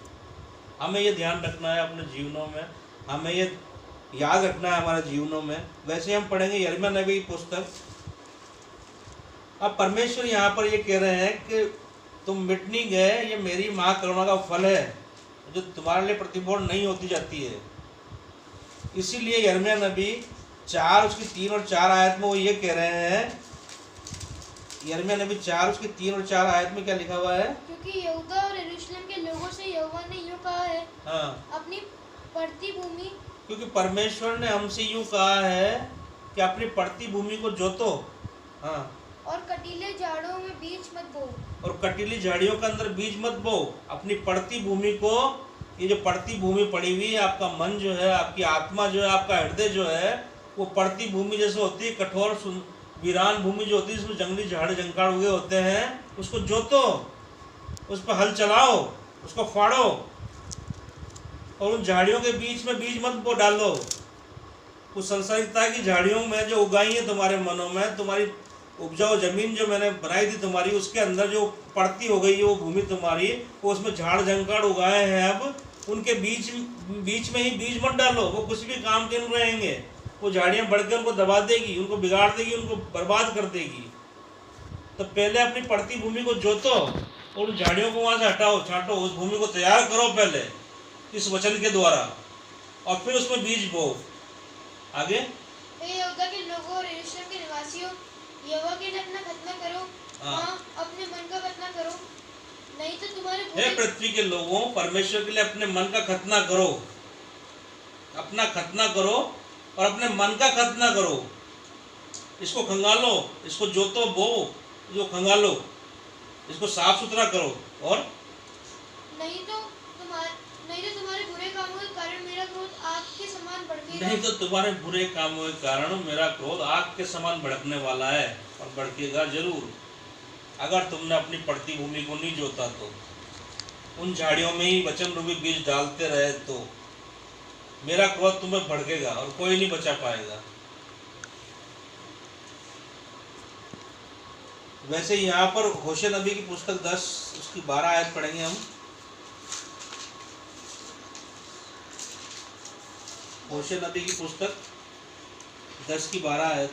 हमें ये ध्यान रखना है अपने जीवनों में, हमें ये याद रखना है हमारे जीवनों में। वैसे हम पढ़ेंगे यिर्मयाह नबी की पुस्तक। अब परमेश्वर यहाँ पर ये कह रहे हैं कि तुम मिट नहीं गए, ये मेरी महाकरुणा का फल है जो तुम्हारे लिए प्रतिफल नहीं होती जाती है। इसीलिए यिर्मयाह नबी 4 उसकी 3 और 4 आयत में वो ये कह रहे हैं, यिर्मयाह नबी 4 उसकी 3 और 4 आयत में क्या लिखा हुआ है? क्योंकि यहूदा और यरूशलेम के लोगों से यहोवा ने यूं कहा है, हाँ, अपनी पड़ती भूमि, क्योंकि परमेश्वर ने हमसे यूं कहा है कि अपनी पड़ती भूमि को जोतो, हाँ, और कटीले झाड़ों में बीज मत बो, और कटीली झाड़ियों के अंदर बीज मत बो। अपनी पड़ती भूमि को, ये जो पड़ती भूमि पड़ी हुई है, आपका मन जो है, आपकी आत्मा जो है, आपका हृदय जो है, वो पड़ती भूमि जैसे होती है, कठोर वीरान भूमि जो होती है, जिसमें जंगली झाड़ जंकाड़ उगे होते हैं, उसको जोतो, उस पर हल चलाओ, उसको फाड़ो, और उन झाड़ियों के बीच में बीज मत बो डालो। उस संसारिकता की झाड़ियों में जो उगाई है तुम्हारे मनों में, तुम्हारी उपजाऊ जमीन जो मैंने बनाई थी तुम्हारी, उसके अंदर जो पड़ती हो गई है वो भूमि तुम्हारी, वो उसमें झाड़ जंकाड़ उगाए हैं, अब उनके बीच में ही बीज मत डालो। वो कुछ भी काम के नहीं रहेंगे, वो झाड़ियाँ बढ़ के उनको दबा देगी, उनको बिगाड़ देगी, उनको बर्बाद कर देगी। तो पहले अपनी पड़ती भूमि को जोतो और उन झाड़ियों को वहाँ से हटाओ, छांटो, उस भूमि को तैयार करो पहले इस वचन के द्वारा, और फिर उसमें बीज बो। आगे, हे यहूदा के लोगों और यरूशलेम के निवासियों, यहोवा के लिए अपना खतना करो, हाँ, अपने मन का खतना करो, नहीं तो तुम्हारे हे पृथ्वी के लोगों, परमेश्वर के लिए अपने मन का खतना करो, अपना खतना करो और अपने मन का खतना करो। इसको खंगालो, इसको जोतो, बो, जो खंगालो, इसको साफ सुथरा करो, और नहीं तो तुम्हारे बुरे कामों के कारण मेरा क्रोध आग के समान भड़केगा। नहीं तो तुम्हारे बुरे कामों के कारण मेरा क्रोध आग के समान भड़कने वाला है, और भड़केगा जरूर। अगर तुमने अपनी पड़ती भूमि को नहीं जोता, तो उन झाड़ियों में ही वचन रूपी बीज डालते रहे, तो मेरा क्रोध तुम्हें भड़केगा और कोई नहीं बचा पाएगा। वैसे यहाँ पर होशे नबी की पुस्तक 10 उसकी 12 आयत पढ़ेंगे हम। होशे नबी की पुस्तक 10 की 12 आयत।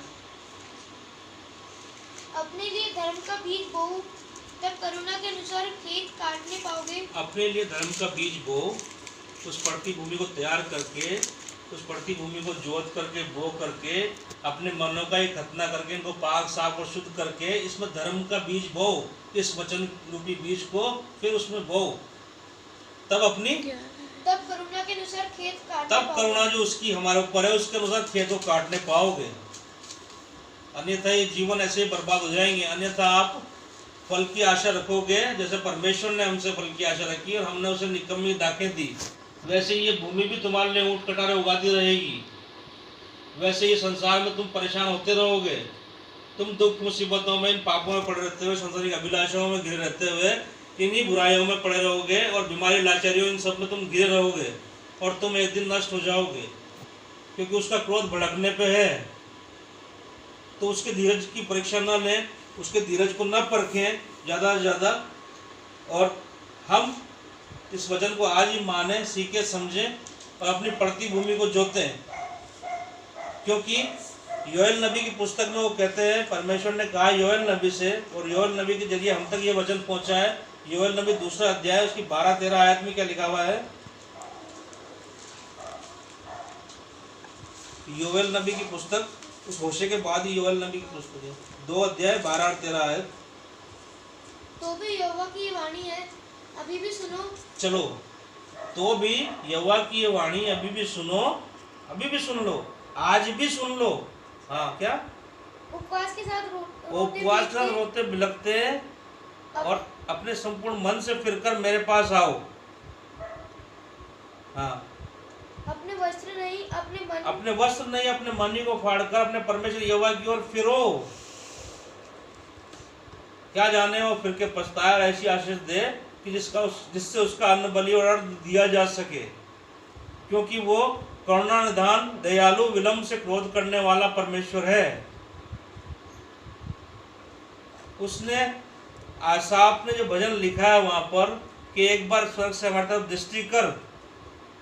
अपने लिए धर्म का बीज बो, तब करुणा के अनुसार खेत काटने पाओगे। अपने लिए धर्म का बीज बो, उस पड़ती भूमि को तैयार करके, उस पड़ती भूमि को जोत करके, बो करके, अपने मनों का ही खतना करके, इनको पाक साफ और शुद्ध करके, इसमें धर्म का बीज बो, इस वचन रूपी बीज को फिर उसमें बो, तब करुणा के अनुसार खेत काटने तब करुणा जो उसकी हमारे ऊपर है उसके अनुसार खेत को काटने पाओगे। अन्यथा ये जीवन ऐसे ही बर्बाद हो जाएंगे। अन्यथा आप फल की आशा रखोगे, जैसे परमेश्वर ने हमसे फल की आशा रखी और हमने उसे निकम्मी दाखें दी, वैसे ये भूमि भी तुम्हारे लिए ऊँट कटारे उगाती रहेगी। वैसे ये संसार में तुम परेशान होते रहोगे, तुम दुख मुसीबतों में, इन पापों में पड़े रहते हुए, संसारिक अभिलाषाओं में घिरे रहते हुए, इन्हीं बुराइयों में पड़े रहोगे, और बीमारी लाचारियों इन सब में तुम घिरे रहोगे, और तुम एक दिन नष्ट हो जाओगे, क्योंकि उसका क्रोध भड़कने पे है। तो उसके धीरज की परीक्षा न लें, उसके धीरज को न परखें ज़्यादा से ज़्यादा, और हम इस वचन को आज ही माने, सीखे, समझें और अपनी पड़ती भूमि को जोतें। क्योंकि योएल नबी की पुस्तक में वो कहते हैं, परमेश्वर ने कहा योएल नबी से, और योएल नबी के जरिए हम तक ये वचन पहुंचा है। योएल नबी 2 अध्याय उसकी 12-13 आयत में क्या लिखा हुआ है? योएल नबी की पुस्तक, उस होशे के बाद ही योएल नबी की पुस्तक है, 2 अध्याय 12 और 13 आयत। तो भी यहोवा की ये वाणी है, अभी भी सुनो। चलो, तो भी यहोवा की ये वाणी अभी भी सुनो, अभी भी सुन लो, आज भी सुन लो। हाँ, क्या? उपवास के साथ उपवास के साथ रोते बिलखते और अपने संपूर्ण मन से फिरकर मेरे पास आओ। हाँ, अपने वस्त्र नहीं अपने मनी को फाड़कर अपने परमेश्वर यहोवा की ओर फिरो। क्या जाने वो फिर के पछताया, ऐसी आशीष दे कि जिससे उसका अन्न बलि और अर्घ दिया जा सके, क्योंकि वो करुणा निधान, दयालु, विलंब से क्रोध करने वाला परमेश्वर है। उसने आसाफ ने जो भजन लिखा है वहां पर कि एक बार स्वर्ग से हमारी तरफ दृष्टि कर,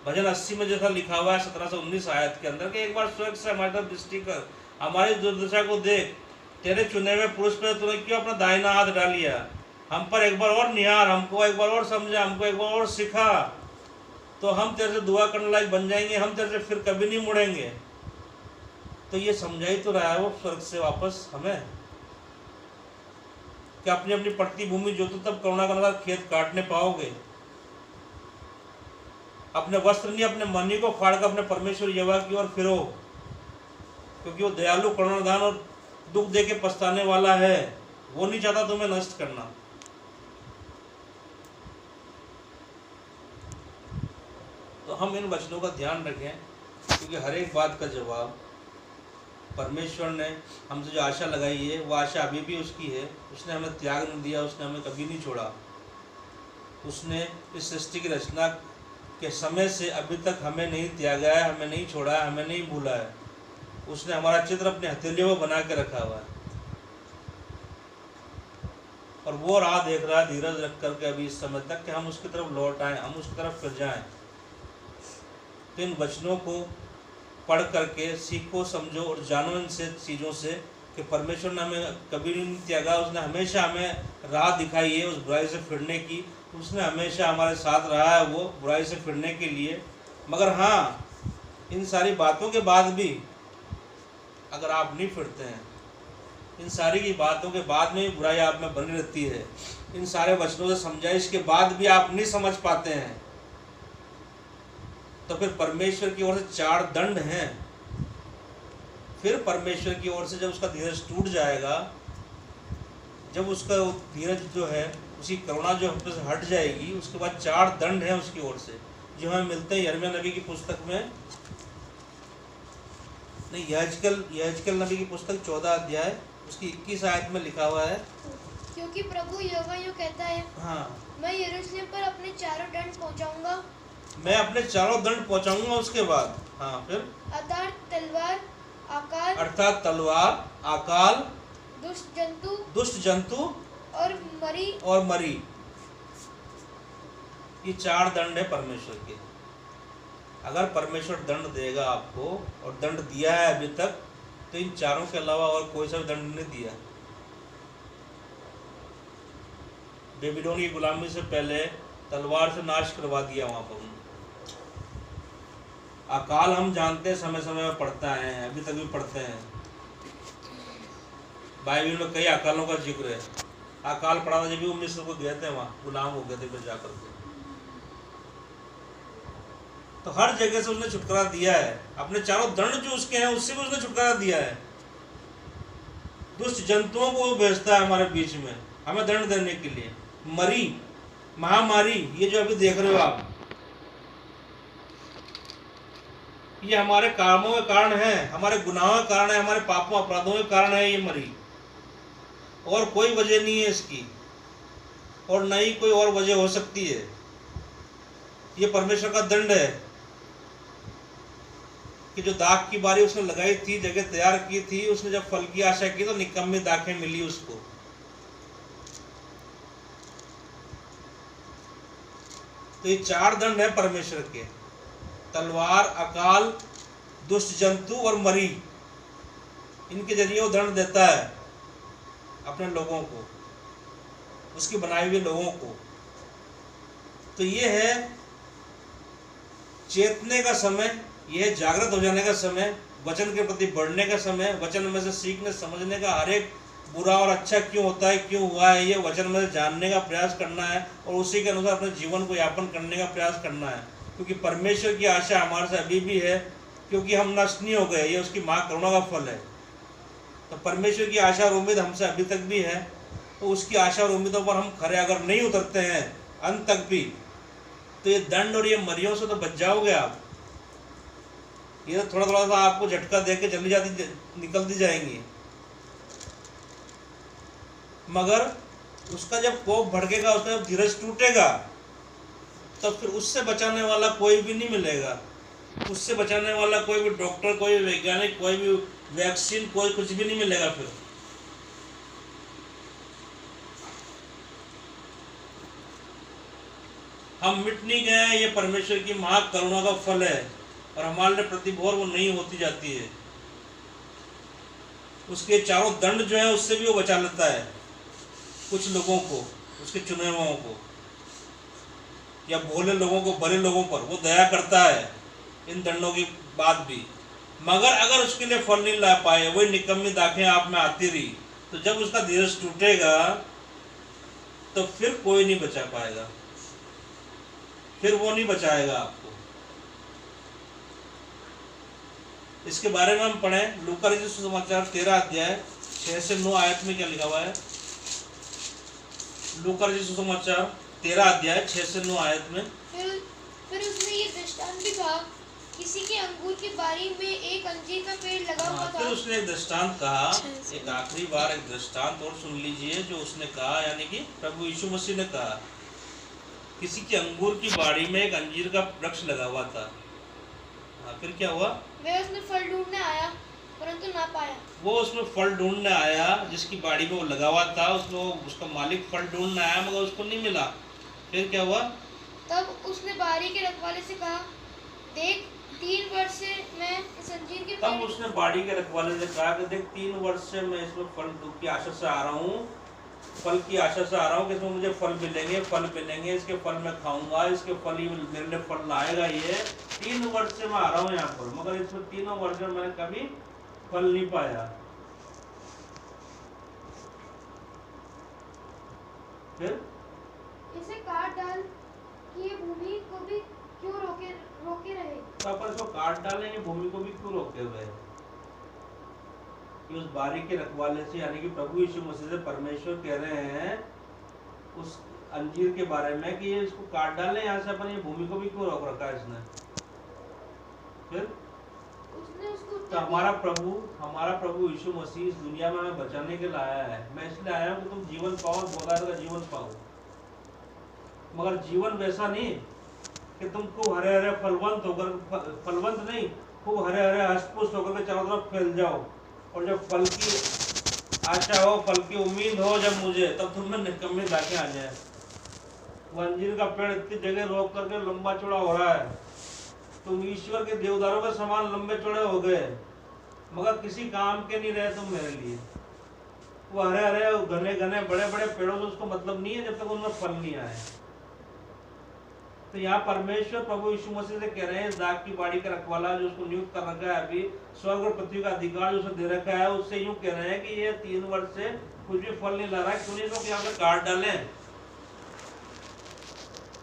भजन 80 में जैसा लिखा हुआ है 17 से 19 आयत के अंदर कि एक बार स्वर्ग से हमारी तरफ दृष्टि कर, हमारी दुर्दशा को देख, तेरे चुने हुए पुरुष पर तूने क्यों अपना दाहिना हाथ डाल लिया। हम पर एक बार और निहार, हमको एक बार और समझा, हमको एक बार और सिखा, तो हम तेरे से दुआ करने लायक बन जाएंगे, हम तेरे से फिर कभी नहीं मुड़ेंगे। तो ये समझा ही तो रहा है वो स्वर्ग से वापस हमें कि अपनी अपनी पड़ती भूमि जोतो तब करुणा का खेत काटने पाओगे। अपने वस्त्र नहीं, अपने मनी को फाड़ कर अपने परमेश्वर यहोवा की ओर फिरो, क्योंकि वो दयालु, करुणादान और दुख दे के पछताने वाला है। वो नहीं चाहता तुम्हें नष्ट करना। तो हम इन वचनों का ध्यान रखें, क्योंकि हर एक बात का जवाब परमेश्वर ने हमसे जो आशा लगाई है वो आशा अभी भी उसकी है। उसने हमें त्याग नहीं दिया, उसने हमें कभी नहीं छोड़ा। उसने इस सृष्टि की रचना के समय से अभी तक हमें नहीं त्यागा है, हमें नहीं छोड़ा है, हमें नहीं भूला है। उसने हमारा चित्र अपने हथेलियों में बना के रखा हुआ है और वो राह देख रहा है धीरज रख करके अभी इस समय तक कि हम उसकी तरफ लौट आएं, हम उसकी तरफ फिर जाएं। तो इन वचनों को पढ़ करके सीखो, समझो और जानो इन से चीज़ों से कि परमेश्वर ने हमें कभी नहीं त्यागा। उसने हमेशा हमें राह दिखाई है उस बुराई से फिरने की। उसने हमेशा हमारे साथ रहा है वो बुराई से फिरने के लिए। मगर हाँ, इन सारी बातों के बाद भी अगर आप नहीं फिरते हैं, इन सारी की बातों के बाद में भी बुराई आप में बनी रहती है, इन सारे वचनों से समझाइश के बाद भी आप नहीं समझ पाते हैं, तो फिर परमेश्वर की ओर से 4 दंड हैं। फिर परमेश्वर की ओर से जब उसका धीरज टूट जाएगा, जब उसका धीरज जो है, उसकी करुणा जो हम पे से हट जाएगी, उसके बाद 4 दंड हैं उसकी ओर से जो हमें मिलते हैं यिर्मयाह नबी की पुस्तक में, नहीं, यहेजकेल नबी की पुस्तक 14 अध्याय उसकी 21 आयत में लिखा हुआ है। क्योंकि प्रभु यहोवा यूं कहता है, हाँ, मैं यरूशलेम पर अपने चारों दंड पहुंचाऊंगा। मैं अपने चारों दंड पहुंचाऊंगा उसके बाद। हाँ, फिर अर्थात तलवार, अकाल, अर्थात तलवार, अकाल, दुष्ट जंतु और मरी। ये 4 दंड है परमेश्वर के। अगर परमेश्वर दंड देगा आपको, और दंड दिया है अभी तक, तो इन चारों के अलावा और कोई सा भी दंड नहीं दिया। बेबीलोन की गुलामी से पहले तलवार से नाश करवा दिया वहां पर। अकाल हम जानते हैं, समय समय में पढ़ता है, अभी तक भी पढ़ते हैं। बाइबल में कई अकालों का जिक्र है। अकाल पड़ा था जब भी वो मिस्र को गए थे, वहां गुलाम हो गए थे फिर जाकर के। तो हर जगह से उसने छुटकारा दिया है। अपने चारों दंड जो उसके हैं उससे भी उसने छुटकारा दिया है। दुष्ट जंतुओं को वो भेजता है हमारे बीच में हमें दंड देने के लिए। मरी, महामारी, ये जो अभी देख रहे हो आप, ये हमारे कामों के कारण है, हमारे गुनाहों के कारण है, हमारे पापों अपराधों के कारण है ये मरी, और कोई वजह नहीं है इसकी, और न ही कोई और वजह हो सकती है। ये परमेश्वर का दंड है कि जो दाख की बारी उसने लगाई थी, जगह तैयार की थी, उसने जब फल की आशा की तो निकम्मी दाखें मिली उसको। तो ये 4 दंड है परमेश्वर के, तलवार, अकाल, दुष्ट जंतु और मरी। इनके जरिए वो दंड देता है अपने लोगों को, उसकी बनाई हुई लोगों को। तो ये है चेतने का समय, यह है जागृत हो जाने का समय, वचन के प्रति बढ़ने का समय, वचन में से सीखने समझने का, हर एक बुरा और अच्छा क्यों होता है, क्यों हुआ है, ये वचन में जानने का प्रयास करना है और उसी के अनुसार अपने जीवन को यापन करने का प्रयास करना है। क्योंकि परमेश्वर की आशा हमारे से अभी भी है, क्योंकि हम नष्ट नहीं हो गए, ये उसकी महाकरुणा का फल है। तो परमेश्वर की आशा और उम्मीद हमसे अभी तक भी है। तो उसकी आशा और उम्मीदों पर हम खरे अगर नहीं उतरते हैं अंत तक भी, तो ये दंड और ये मरियों से तो बच जाओगे आप। ये तो थोड़ा थोड़ा सा आपको झटका दे के चली जाती, निकलती जाएंगी, मगर उसका जब कोप भड़केगा, उसका जब धीरज टूटेगा, तब फिर उससे बचाने वाला कोई भी नहीं मिलेगा। उससे बचाने वाला कोई भी डॉक्टर, कोई भी वैज्ञानिक, कोई भी वैक्सीन, कोई कुछ भी नहीं मिलेगा। फिर हम मिट नहीं गए, ये परमेश्वर की महाकरुणा का फल है और हमारे लिए प्रतिभोर वो नहीं होती जाती है। उसके चारों दंड जो है उससे भी वो बचा लेता है कुछ लोगों को, उसके चुने हुओं को, या भोले लोगों को, भले लोगों पर वो दया करता है इन दंडों के बाद भी। मगर अगर उसके लिए फल नहीं ला पाए, वही निकम्मी दाखें आप में आती रही, तो जब उसका धीरज टूटेगा तो फिर कोई नहीं बचा पाएगा, फिर वो नहीं बचाएगा आपको। इसके बारे में हम पढ़ें लूका रचित सुसमाचार 13 अध्याय 6 से 9 आयत में क्या लिखा हुआ है। लूका रचित सुसमाचार 13 अध्याय 6 से 9 आयत में, फिर उसने ये दृष्टांत भी कहा, किसी के अंगूर की बारी में एक अंजीर का पेड़ लगा हुआ था। फिर उसने एक दृष्टांत कहा, एक आखिरी बार एक दृष्टांत और सुन लीजिए जो उसने कहा, यानी कि प्रभु यीशु मसीह ने कहा। किसी के अंगूर की बाड़ी में एक अंजीर का वृक्ष लगा हुआ था। फिर क्या हुआ? वह उसमें फल ढूंढने आया परंतु ना पाया। वो उसमें फल ढूंढने आया, जिसकी बाड़ी में वो लगा हुआ था, उसमें उसका मालिक फल ढूंढने आया, मगर उसको नहीं मिला। फिर क्या हुआ? तब उसने बाड़ी के रखवाले से कहा, देख 3 वर्ष से मैं इस अंजीर के तब उसने बाड़ी के रखवाले से कहा कि देख 3 वर्ष से मैं इसमें फल की आशा से आ रहा हूँ, फल की आशा से आ रहा हूँ कि इसमें मुझे फल मिलेंगे, इसके फल मैं खाऊंगा, इसके फल ही मेरे लिए फल लाएगा। ये 3 वर्ष से मैं आ रहा हूँ यहाँ पर, मगर इसमें 3 वर्ष में मैंने कभी फल नहीं पाया। फिर इसे काट डाल कि ये भूमि को भी क्यों रोके रहे। तो अपन इसको काट डालेंगे, भूमि को भी क्यों रोके हुए। कि उस बारी के रखवाले से, यानी कि प्रभु यीशु मसीह से परमेश्वर कह रहे हैं उस अंजीर के बारे में कि ये इसको काट डालें यहाँ से, अपन ये भूमि को भी क्यों रोक रखा है इसने। फिर उसने उसको तो हमारा प्रभु यीशु मसीह इस दुनिया में हमें बचाने के लिए आया है। मैं इसलिए आया हूँ कि तुम जीवन पाओ, बहुतायत का जीवन पाओ, मगर जीवन वैसा नहीं कि तुम खूब हरे हरे फलवंत नहीं, खूब हरे हरे हष्ट-पुष्ट होकर के चारों तरफ फैल जाओ, और जब फल की आशा हो, फल की उम्मीद हो जब मुझे, तब तुम्हें निकम्मी दाखें आ जाए। वो अंजीर का पेड़ इतनी जगह रोक करके लंबा चौड़ा हो रहा है, तुम ईश्वर के देवदारों के समान लंबे चौड़े हो गए, मगर किसी काम के नहीं रहे तुम मेरे लिए। वो हरे हरे घने घने बड़े बड़े पेड़ों से उसको मतलब नहीं है जब तक उनमें फल नहीं आए। तो यहाँ परमेश्वर प्रभु यीशु मसीह से कह रहे हैं, इस दाग की बाड़ी का रखवाला जो उसको नियुक्त कर रखा है, अभी स्वर्ग और पृथ्वी का अधिकार जो उसे दे रखा है, उससे यूं कह रहे हैं कि ये 3 वर्ष से कुछ भी फल नहीं ला रहा है, क्यों नहीं इसको यहाँ पे काट डालें,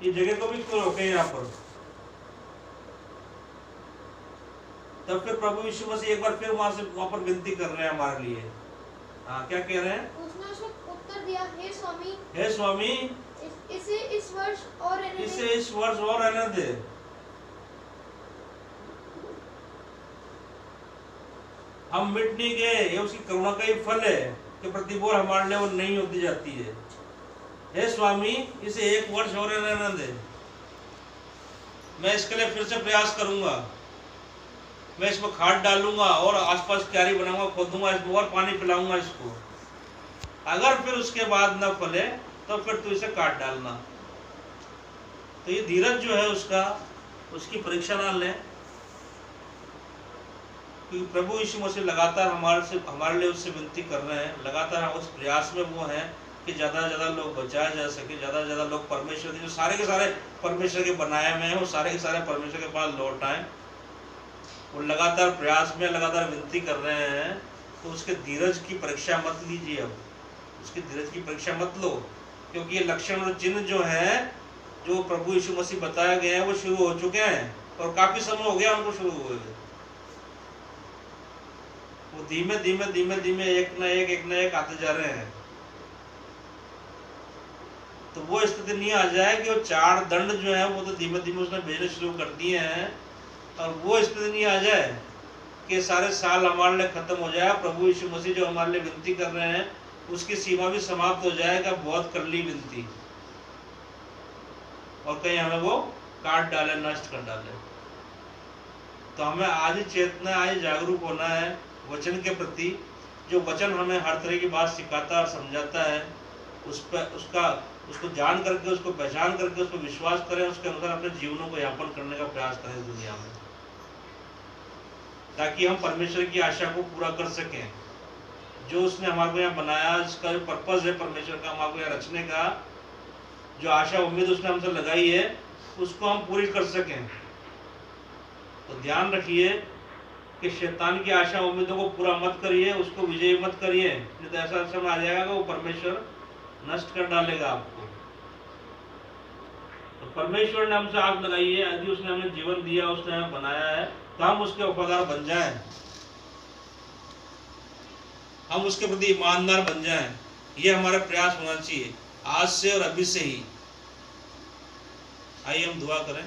ये जगह को भी क्यों रोके यहाँ पर। तब फिर प्रभु यीशु मसीह एक बार फिर वहां पर विनती कर रहे हैं हमारे लिए। हाँ, क्या कह रहे हैं? उसने उसको उत्तर दिया, हे स्वामी, इसे इस वर्ष और रहने दे। हम मिट नहीं गए, ये उसकी करुणा का ही फल है कि प्रतिबोर हमारे लिए वो नहीं होती जाती है। हे स्वामी, इसे 1 वर्ष और रहने दे, मैं इसके लिए फिर से प्रयास करूंगा, मैं इसमें खाद डालूंगा और आसपास क्यारी बनाऊंगा, खोदूंगा, इसमें और पानी पिलाऊंगा इसको। अगर फिर उसके बाद न फले तो फिर तू इसे काट डालना। तो ये धीरज जो है उसकी परीक्षा ना लें, क्योंकि प्रभु यीशु मसीह लगातार हमारे लिए उससे विनती कर रहे हैं, लगातार उस प्रयास में वो हैं कि ज़्यादा से ज़्यादा लोग बचाए जा सके, ज़्यादा से ज़्यादा लोग परमेश्वर जो सारे के सारे परमेश्वर के बनाए हुए हैं वो सारे के सारे परमेश्वर के पास लौट आए। वो लगातार प्रयास में लगातार विनती कर रहे हैं तो उसके धीरज की परीक्षा मत लीजिए। अब उसकी धीरज की परीक्षा मत लो, क्योंकि ये लक्षण और चिन्ह जो है, जो प्रभु यीशु मसीह बताया गया है, वो शुरू हो चुके हैं और काफी समय हो गया उनको शुरू हुए। वो धीमे धीमे धीमे धीमे एक न एक आते जा रहे हैं। तो वो स्थिति नहीं आ जाए कि वो 4 दंड जो है वो तो धीमे धीमे उसने भेजने शुरू कर दिए हैं, और वो स्थिति नहीं आ जाए कि सारे साल हमारे लिए खत्म हो जाए, प्रभु यीशु मसीह जो हमारे लिए विनती कर रहे हैं उसकी सीमा भी समाप्त हो जाएगा, बहुत कर ली विनती, और कहीं हमें वो काट डाले, नष्ट कर डाले। तो हमें आज ही चेतना, आज जागरूक होना है वचन के प्रति। जो वचन हमें हर तरह की बात सिखाता और समझाता है, उसको जान करके, उसको पहचान करके, उस पर विश्वास करें, उसके अनुसार अपने जीवनों को यापन करने का प्रयास करें इस दुनिया में, ताकि हम परमेश्वर की आशा को पूरा कर सकें। जो उसने हमारे को यहाँ बनाया, जिसका जो पर्पस है परमेश्वर का हमारे को यहाँ रचने का, जो आशा उम्मीद उसने हमसे लगाई है, उसको हम पूरी कर सकें। तो ध्यान रखिए कि शैतान की आशा उम्मीदों को पूरा मत करिए, उसको विजयी मत करिए, नहीं तो ऐसा समय आ जाएगा कि वो परमेश्वर नष्ट कर डालेगा आपको। तो परमेश्वर ने हमसे आग लगाई है, यदि उसने हमें जीवन दिया, उसने हमें बनाया है, तो हम उसके वफादार बन जाएं, हम उसके प्रति ईमानदार बन जाएं। ये हमारा प्रयास होना चाहिए आज से और अभी से ही। आइए हम दुआ करें।